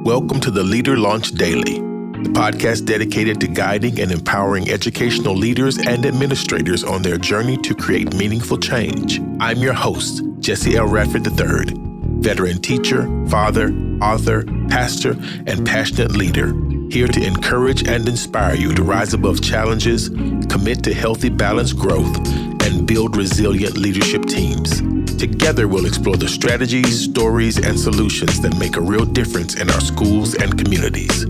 Welcome to the Leader Launch Daily, the podcast dedicated to guiding and empowering educational leaders and administrators on their journey to create meaningful change. I'm your host, Jesse L. Radford III, veteran teacher, father, author, pastor, and passionate leader, here to encourage and inspire you to rise above challenges, commit to healthy, balanced growth, and build resilient leadership teams. Together, we'll explore the strategies, stories, and solutions that make a real difference in our schools and communities.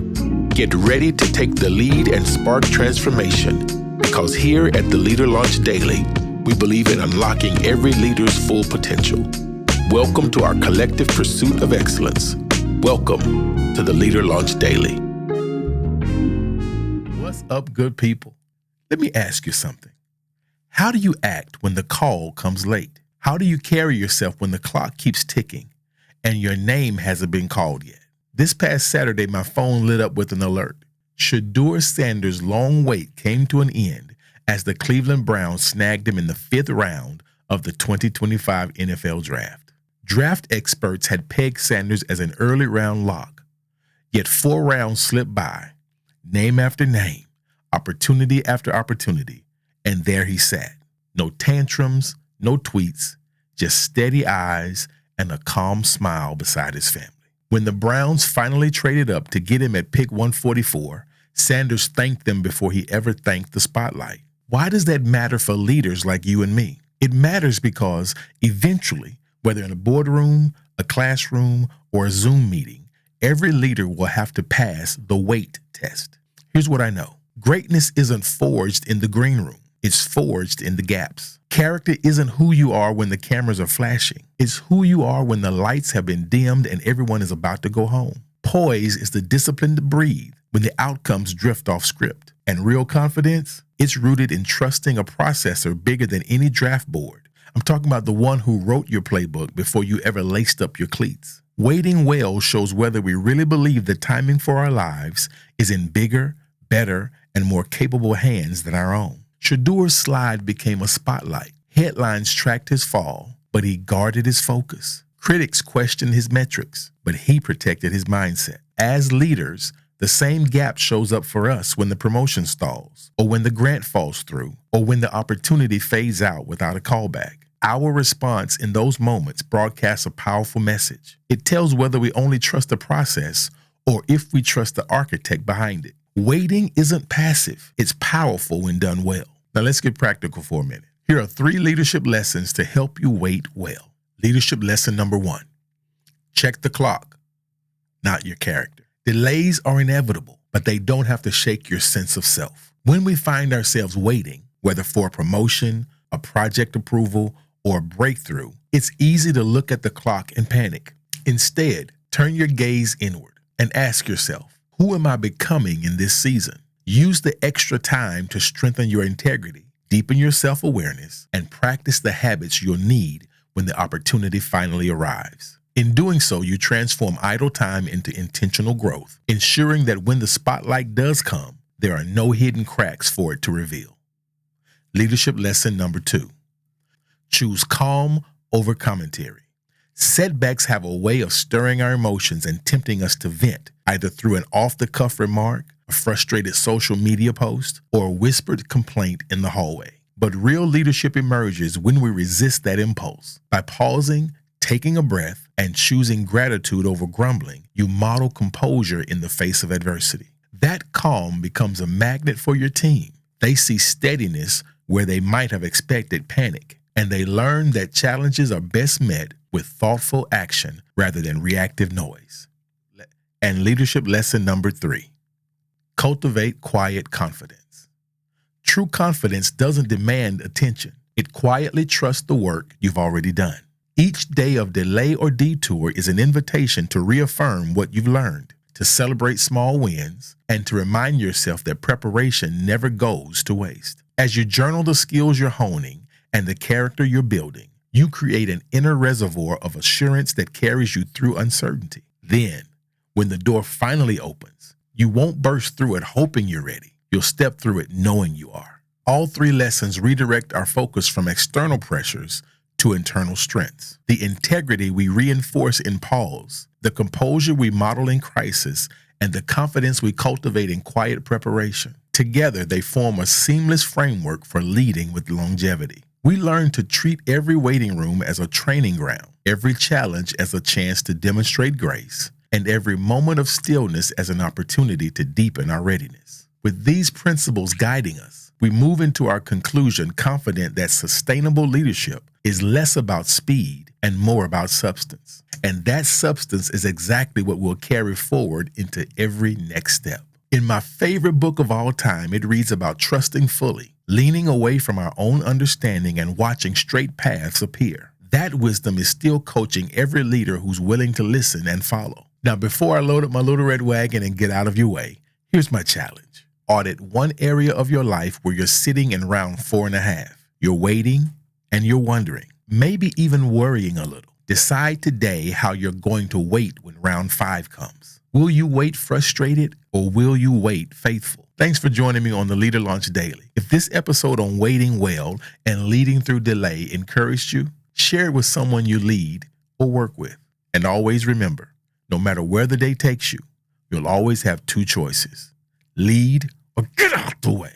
Get ready to take the lead and spark transformation, because here at the Leader Launch Daily, we believe in unlocking every leader's full potential. Welcome to our collective pursuit of excellence. Welcome to the Leader Launch Daily. What's up, good people? Let me ask you something. How do you act when the call comes late? How do you carry yourself when the clock keeps ticking and your name hasn't been called yet? This past Saturday, my phone lit up with an alert. Shedeur Sanders' long wait came to an end as the Cleveland Browns snagged him in the 5th round of the 2025 NFL Draft. Draft experts had pegged Sanders as an early round lock, yet 4 rounds slipped by, name after name, opportunity after opportunity, and there he sat. No tantrums, no tweets, just steady eyes and a calm smile beside his family. When the Browns finally traded up to get him at pick 144, Sanders thanked them before he ever thanked the spotlight. Why does that matter for leaders like you and me? It matters because eventually, whether in a boardroom, a classroom, or a Zoom meeting, every leader will have to pass the weight test. Here's what I know. Greatness isn't forged in the green room. It's forged in the gaps. Character isn't who you are when the cameras are flashing. It's who you are when the lights have been dimmed and everyone is about to go home. Poise is the discipline to breathe when the outcomes drift off script. And real confidence, it's rooted in trusting a processor bigger than any draft board. I'm talking about the one who wrote your playbook before you ever laced up your cleats. Waiting well shows whether we really believe the timing for our lives is in bigger, better, and more capable hands than our own. Shedeur's slide became a spotlight. Headlines tracked his fall, but he guarded his focus. Critics questioned his metrics, but he protected his mindset. As leaders, the same gap shows up for us when the promotion stalls, or when the grant falls through, or when the opportunity fades out without a callback. Our response in those moments broadcasts a powerful message. It tells whether we only trust the process or if we trust the architect behind it. Waiting isn't passive. It's powerful when done well. Now let's get practical for a minute. Here are 3 leadership lessons to help you wait well. Leadership lesson number 1. Check the clock, not your character. Delays are inevitable, but they don't have to shake your sense of self. When we find ourselves waiting, whether for a promotion, a project approval, or a breakthrough, it's easy to look at the clock and panic. Instead, turn your gaze inward and ask yourself, who am I becoming in this season? Use the extra time to strengthen your integrity, deepen your self-awareness, and practice the habits you'll need when the opportunity finally arrives. In doing so, you transform idle time into intentional growth, ensuring that when the spotlight does come, there are no hidden cracks for it to reveal. Leadership lesson number 2. Choose calm over commentary. Setbacks have a way of stirring our emotions and tempting us to vent, either through an off-the-cuff remark, a frustrated social media post, or a whispered complaint in the hallway. But real leadership emerges when we resist that impulse. By pausing, taking a breath, and choosing gratitude over grumbling, you model composure in the face of adversity. That calm becomes a magnet for your team. They see steadiness where they might have expected panic, and they learn that challenges are best met with thoughtful action rather than reactive noise. And leadership lesson number 3. Cultivate quiet confidence. True confidence doesn't demand attention. It quietly trusts the work you've already done. Each day of delay or detour is an invitation to reaffirm what you've learned, to celebrate small wins, and to remind yourself that preparation never goes to waste. As you journal the skills you're honing and the character you're building, you create an inner reservoir of assurance that carries you through uncertainty. Then, when the door finally opens, you won't burst through it hoping you're ready. You'll step through it knowing you are. All 3 lessons redirect our focus from external pressures to internal strengths. The integrity we reinforce in pause, the composure we model in crisis, and the confidence we cultivate in quiet preparation. Together, they form a seamless framework for leading with longevity. We learn to treat every waiting room as a training ground, every challenge as a chance to demonstrate grace, and every moment of stillness as an opportunity to deepen our readiness. With these principles guiding us, we move into our conclusion confident that sustainable leadership is less about speed and more about substance. And that substance is exactly what we'll carry forward into every next step. In my favorite book of all time, it reads about trusting fully, leaning away from our own understanding and watching straight paths appear. That wisdom is still coaching every leader who's willing to listen and follow. Now, before I load up my little red wagon and get out of your way, here's my challenge. Audit one area of your life where you're sitting in round 4.5. You're waiting and you're wondering, maybe even worrying a little. Decide today how you're going to wait when round 5 comes. Will you wait frustrated or will you wait faithful? Thanks for joining me on the Leader Launch Daily. If this episode on waiting well and leading through delay encouraged you, share it with someone you lead or work with. And always remember, no matter where the day takes you, you'll always have 2 choices. Lead or get out the way.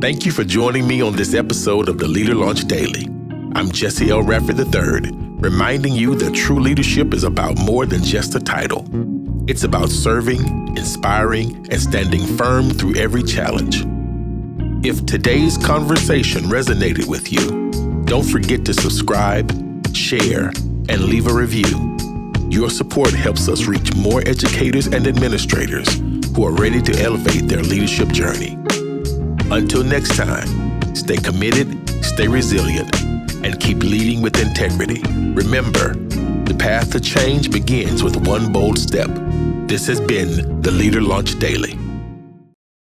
Thank you for joining me on this episode of the Leader Launch Daily. I'm Jesse L. Rafford III, reminding you that true leadership is about more than just a title. It's about serving, inspiring, and standing firm through every challenge. If today's conversation resonated with you, don't forget to subscribe, share, and leave a review. Your support helps us reach more educators and administrators who are ready to elevate their leadership journey. Until next time, stay committed, stay resilient, and keep leading with integrity. Remember, the path to change begins with one bold step. This has been the Leader Launch Daily.